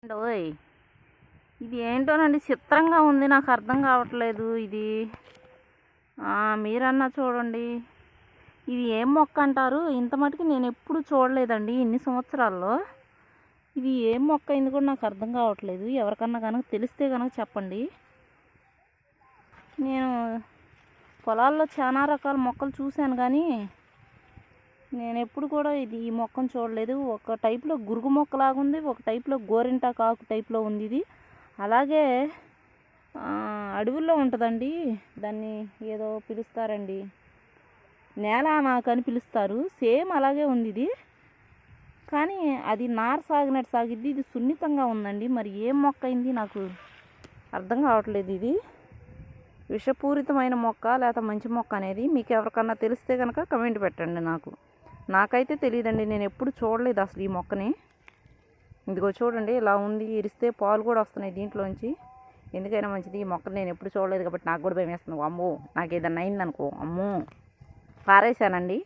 ఓయ్ ఇది ఏంటోనండి, చిత్రంగా ఉంది, నాకు అర్థం కావట్లేదు. ఇది మీరన్నా చూడండి. ఇది ఏం మొక్క అంటారు? ఇంత మటుకు నేను ఎప్పుడు చూడలేదండి ఇన్ని సంవత్సరాల్లో. ఇది ఏం మొక్క అయింది కూడా నాకు అర్థం కావట్లేదు. ఎవరికన్నా కనుక తెలిస్తే కనుక చెప్పండి. నేను పొలాల్లో చాలా రకాల మొక్కలు చూశాను, కానీ నేను ఎప్పుడు కూడా ఈ మొక్కను చూడలేదు. ఒక టైప్లో గురుగు మొక్కలాగా ఉంది, ఒక టైప్లో గోరింటాకు ఆకు టైప్లో ఉంది. ఇది అలాగే అడవుల్లో ఉంటుందండి. దాన్ని ఏదో పిలుస్తారండి, నేలమాకు అని పిలుస్తారు. సేమ్ అలాగే ఉంది ఇది, కానీ అది నార సాగినట్టు సాగిద్ది. ఇది సున్నితంగా ఉందండి. మరి ఏం మొక్క అయింది నాకు అర్థం కావట్లేదు. ఇది విషపూరితమైన మొక్క లేకపోతే మంచి మొక్క అనేది మీకు ఎవరికన్నా తెలిస్తే కనుక కమెంట్ పెట్టండి. నాకైతే తెలియదండి, నేను ఎప్పుడు చూడలేదు అసలు ఈ మొక్కని. ఇదిగో చూడండి, ఇలా ఉంది. ఇరిస్తే పాలు కూడా వస్తున్నాయి దీంట్లోంచి. ఎందుకైనా మంచిది. ఈ మొక్కను నేను ఎప్పుడు చూడలేదు కాబట్టి నాకు కూడా భయం వేస్తుంది. అమ్మో, నాకు ఏదన్నా అయిందనుకో, అమ్మో పారేశానండి.